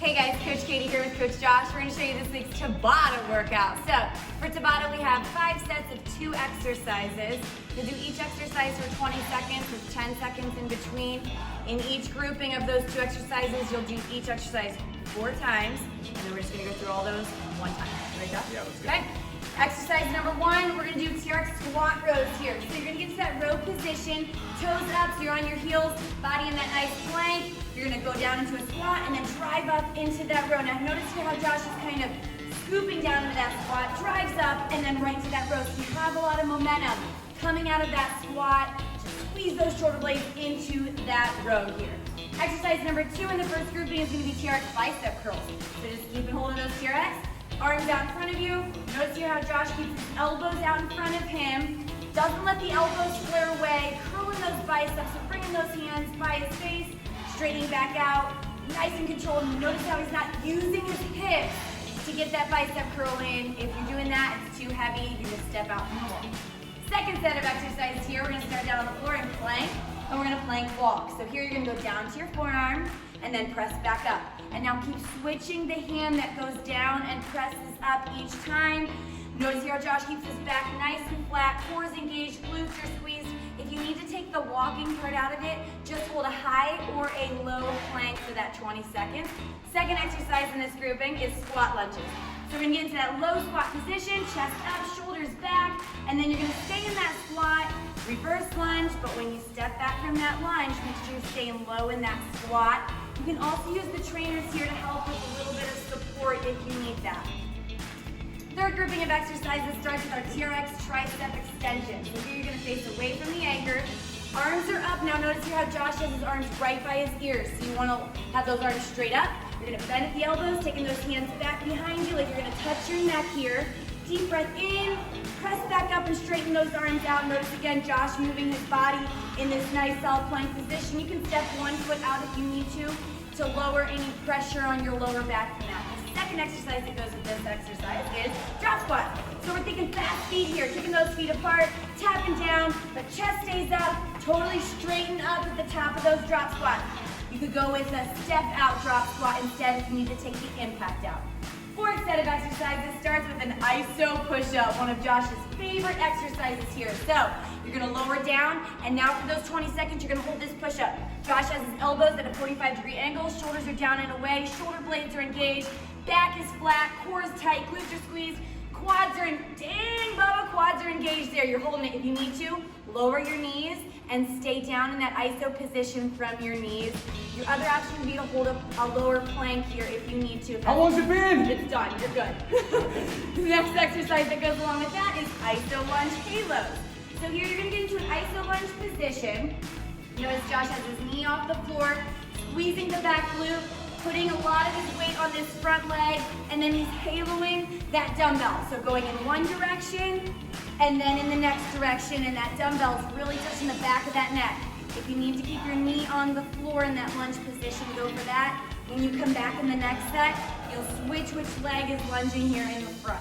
Hey guys, Coach Katie here with Coach Josh. We're going to show you this week's Tabata workout. So for Tabata, we have 5 sets of 2 exercises. You'll do each exercise for 20 seconds with 10 seconds in between. In each grouping of those 2 exercises, you'll do each exercise 4 times, and then we're just going to go through all those one time. Ready, Josh? Yeah, let's go. Okay. Exercise number 1, we're going to do TRX squat rows here. So you're going to get to that row position, toes up, so you're on your heels, body in that nice plank. You're going to go down into a squat and then drive up into that row. Now notice here how Josh is kind of scooping down into that squat, drives up, and then right to that row. So you have a lot of momentum coming out of that squat. Just squeeze those shoulder blades into that row here. Exercise number 2 in the first grouping is going to be TRX bicep curls. So just keep holding those TRX. Arms out in front of you. Notice here how Josh keeps his elbows out in front of him. Doesn't let the elbows flare away. Curling those biceps, so bringing those hands by his face, straightening back out, nice and controlled. Notice how he's not using his hips to get that bicep curl in. If you're doing that, it's too heavy, you just step out from the wall. Second set of exercises here, we're gonna start down on the floor and plank, and we're gonna plank walk. So here you're gonna go down to your forearm and then press back up. And now keep switching the hand that goes down and presses up each time. Notice here how Josh keeps his back nice and flat, core is engaged, glutes are squeezed. If you need to take the walking part out of it, just hold a high or a low plank for that 20 seconds. Second exercise in this grouping is squat lunges. So we're gonna get into that low squat position, chest up, shoulders back, and then you're gonna stay in that squat, reverse lunge, but when you step back from that lunge, make sure you're staying low in that squat. You can also use the trainers here to help with a little bit of support if you need that. Third grouping of exercises starts with our TRX tricep extension. So here you're gonna face away from the anchor. Arms are up. Now notice here how Josh has his arms right by his ears. So you wanna have those arms straight up. You're gonna bend at the elbows, taking those hands back behind you like you're gonna touch your neck here. Deep breath in, press back up and straighten those arms out. Notice again, Josh moving his body in this nice solid plank position. You can step one foot out if you need to lower any pressure on your lower back from that. The second exercise that goes with this exercise is drop squat. So we're thinking fast feet here, kicking those feet apart, tapping down, but chest stays up, totally straighten up at the top of those drop squats. You could go with a step out drop squat instead if you need to take the impact out. Fourth set of exercises starts with an Iso-push-up, one of Josh's favorite exercises here. So you're gonna lower down, and now for those 20 seconds, you're gonna hold this push-up. Josh has his elbows at a 45-degree angle, shoulders are down and away, shoulder blades are engaged, back is flat, core is tight, glutes are squeezed, quads are quads are engaged there. You're holding it. If you need to, lower your knees and stay down in that iso position from your knees. Your other option would be to hold a lower plank here if you need to. How long's it been? It's done. You're good. The next exercise that goes along with that is Iso-lunge halos. So here you're going to get into an Iso-lunge position. Notice Josh has his knee off the floor, squeezing the back glute, putting a lot of his weight on this front leg, and then he's haloing that dumbbell. So going in one direction, and then in the next direction, and that dumbbell's really touching the back of that neck. If you need to keep your knee on the floor in that lunge position, go for that. When you come back in the next set, you'll switch which leg is lunging here in the front.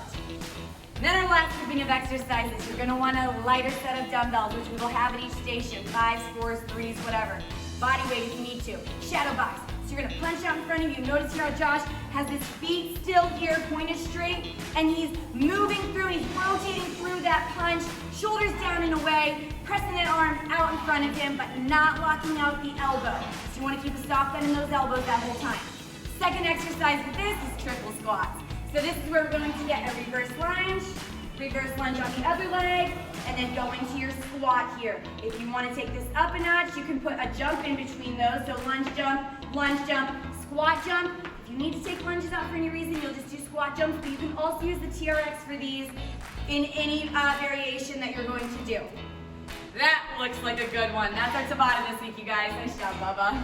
Then our last grouping of exercises, you're gonna want a lighter set of dumbbells, which we will have at each station, 5s, 4s, 3s, whatever. Body weight if you need to. Shadow box. So you're gonna punch out in front of you. Notice here how Josh has his feet still here, pointed straight, and he's moving through, he's rotating through that punch, shoulders down and away, pressing that arm out in front of him, but not locking out the elbow. So you wanna keep a soft bend in those elbows that whole time. Second exercise with this is triple squats. So this is where we're going to get a reverse lunge on the other leg, and then go into your squat here. If you want to take this up a notch, you can put a jump in between those. So lunge jump, squat jump. If you need to take lunges out for any reason, you'll just do squat jumps, but you can also use the TRX for these in any variation that you're going to do. That looks like a good one. That's our Tabata this week, you guys. Nice job, Bubba.